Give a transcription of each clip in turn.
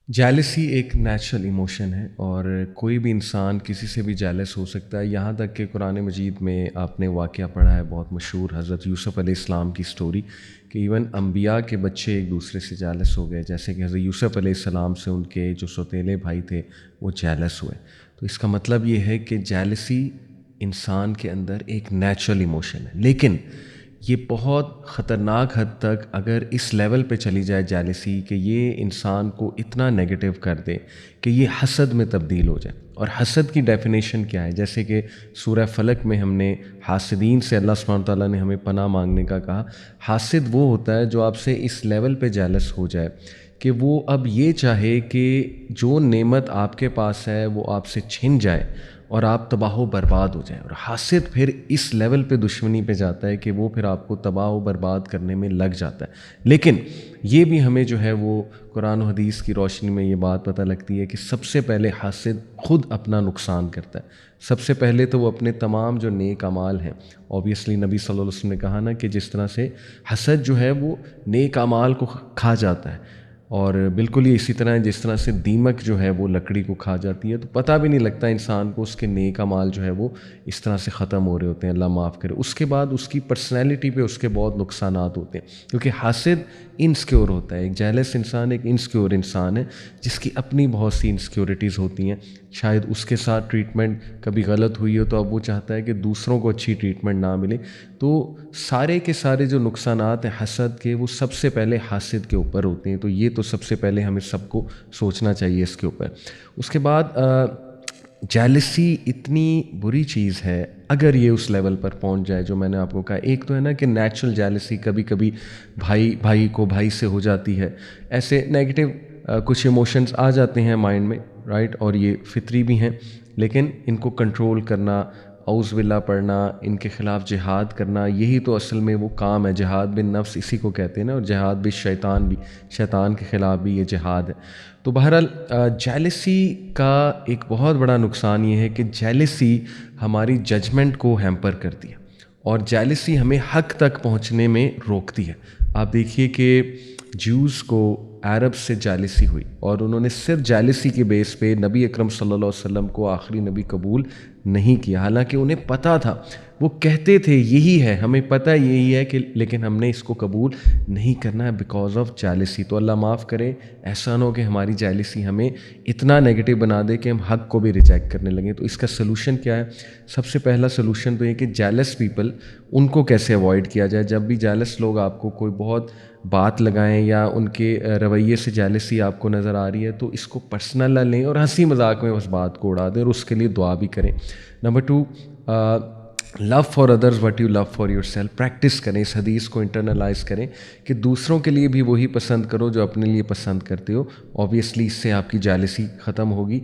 Jealousy एक natural emotion है और कोई भी इंसान किसी से भी जेलस हो सकता है। यहाँ तक कि कुरान मजीद में आपने वाक़या पढ़ा है बहुत मशहूर हज़रत यूसुफ़ अलैहिस्सलाम की स्टोरी कि इवन अम्बिया के बच्चे एक दूसरे से जेलस हो गए, जैसे कि हज़रत यूसुफ़ अलैहिस्सलाम से उनके जो सौतेले भाई थे वो जेलस हुए। तो इसका मतलब ये है कि जेलसी इंसान के अंदर एक नेचुरल इमोशन है, लेकिन ये बहुत ख़तरनाक हद तक अगर इस लेवल पे चली जाए जेलसी कि ये इंसान को इतना नेगेटिव कर दे कि ये हसद में तब्दील हो जाए। और हसद की डेफिनेशन क्या है, जैसे कि सूरह फलक में हमने हासिदीन से अल्लाह सुब्हानहू व तआला ने हमें पनाह मांगने का कहा। हासिद वो होता है जो आपसे इस लेवल पे जेलस हो जाए कि वो अब ये चाहे कि जो नेमत आपके पास है वो आपसे छिन जाए और आप तबाह बर्बाद हो जाएं। और हासिद फिर इस लेवल पे दुश्मनी पे जाता है कि वो फिर आपको तबाह बर्बाद करने में लग जाता है। लेकिन ये भी हमें जो है वो कुरान और हदीस की रोशनी में ये बात पता लगती है कि सबसे पहले हासिद खुद अपना नुकसान करता है। सबसे पहले तो वो अपने तमाम जो नेक अमाल हैं, ऑब्वियसली नबी सल्लल्लाहु अलैहि वसल्लम ने कहा ना कि जिस तरह से हसद जो है वो नेक अमाल को खा जाता है, और बिल्कुल ही इसी तरह है जिस तरह से दीमक जो है वो लकड़ी को खा जाती है, तो पता भी नहीं लगता इंसान को उसके नेक अमाल जो है वो इस तरह से ख़त्म हो रहे होते हैं, अल्लाह माफ़ करे। उसके बाद उसकी पर्सनैलिटी पे उसके बहुत नुकसानात होते हैं, क्योंकि हासिद इनसिक्योर होता है। एक जेलस इंसान एक इनसिक्योर इंसान है जिसकी अपनी बहुत सी इनसिक्योरिटीज़ होती हैं। शायद उसके साथ ट्रीटमेंट कभी गलत हुई हो तो अब वो चाहता है कि दूसरों को अच्छी ट्रीटमेंट ना मिले। तो सारे के सारे जो नुकसानात हैं हसद के, वो सबसे पहले हासिद के ऊपर होते हैं। तो ये तो सबसे पहले हमें सबको सोचना चाहिए इसके ऊपर। उसके बाद जेलसी इतनी बुरी चीज़ है अगर ये उस लेवल पर पहुंच जाए जो मैंने आपको कहा। एक तो है ना कि नेचुरल जेलसी कभी कभी भाई भाई को भाई से हो जाती है, ऐसे नेगेटिव कुछ इमोशंस आ जाते हैं माइंड में, राइट, और ये फितरी भी हैं। लेकिन इनको कंट्रोल करना, औज़ बिल्ला पढ़ना, इनके ख़िलाफ़ जिहाद करना, यही तो असल में वो काम है। जिहाद बिन नफ्स इसी को कहते हैं ना, और जिहाद बिन शैतान भी, शैतान के ख़िलाफ़ भी ये जिहाद है। तो बहरहाल जेलसी का एक बहुत बड़ा नुकसान ये है कि जेलसी हमारी जजमेंट को हैम्पर करती है और जेलसी हमें हक़ तक पहुँचने में रोकती है। आप देखिए कि ज्यूज़ को अरब से जेलसी हुई और उन्होंने सिर्फ जेलसी के बेस पे नबी अकरम सल्लल्लाहु अलैहि वसल्लम को आखिरी नबी कबूल नहीं किया। हालांकि उन्हें पता था, वो कहते थे यही है, हमें पता है यही है कि, लेकिन हमने इसको कबूल नहीं करना है बिकॉज ऑफ जेलसी। तो अल्लाह माफ़ करे, ऐसा ना हो कि हमारी जेलसी हमें इतना नेगेटिव बना दे कि हम हक़ को भी रिजेक्ट करने लगें। तो इसका सलूशन क्या है? सबसे पहला सलूशन तो ये कि जेलस पीपल, उनको कैसे अवॉइड किया जाए। जब भी जेलस लोग आपको कोई बहुत बात लगाएं या उनके रवैये से जेलसी आपको नज़र आ रही है तो इसको पर्सनल ना लें और हंसी मजाक में उस बात को उड़ा दें और उसके लिए दुआ भी करें। Number two, love for others what you love for your self. Practice करें, इस हदीस को इंटरनलाइज करें कि दूसरों के लिए भी वही पसंद करो जो अपने लिए पसंद करते हो। ऑब्वियसली इससे आपकी जेलसी ख़त्म होगी।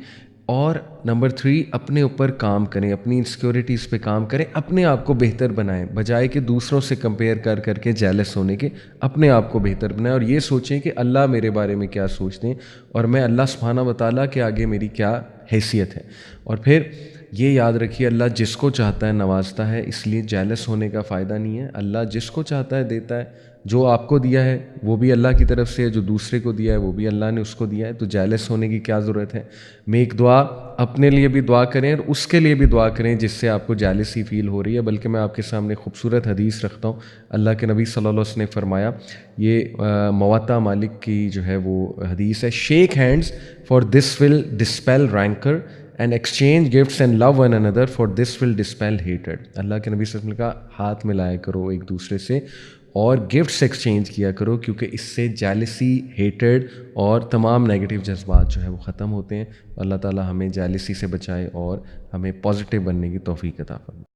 और नंबर थ्री, अपने ऊपर काम करें, अपनी इनसिक्योरिटीज़ पे काम करें, अपने आप को बेहतर बनाएं, बजाय कि दूसरों से कंपेयर कर करके जेलस होने के अपने आप को बेहतर बनाएं। और ये सोचें कि अल्लाह मेरे बारे में क्या सोचते हैं और मैं अल्लाह सुब्हानहू व तआला के आगे मेरी क्या हैसियत है। और फिर ये याद रखिए, अल्लाह जिसको चाहता है नवाजता है, इसलिए जेलस होने का फ़ायदा नहीं है। अल्लाह जिसको चाहता है देता है। जो आपको दिया है वो भी अल्लाह की तरफ से है, जो दूसरे को दिया है वो भी अल्लाह ने उसको दिया है। तो जेलस होने की क्या ज़रूरत है? मेक दुआ, अपने लिए भी दुआ करें और उसके लिए भी दुआ करें जिससे आपको जेलसी फील हो रही है। बल्कि मैं आपके सामने खूबसूरत हदीस रखता हूँ। अल्लाह के नबी सल्लल्लाहु अलैहि वसल्लम ने फरमाया, ये मवाता मालिक की जो है वो हदीस है, shake hands for this will dispel rancour and exchange gifts and love one another for this will dispel हेटेड। अल्लाह के नबी सल्लल्लाहु अलैहि वसल्लम ने कहा, हाथ मिलाया करो एक दूसरे से और गिफ्ट्स एक्सचेंज किया करो, क्योंकि इससे जेलसी, हेटेड और तमाम नेगेटिव जज्बात जो है वो ख़त्म होते हैं। अल्लाह ताला हमें जेलसी से बचाए और हमें पॉजिटिव बनने की तौफीक अता फरमाए।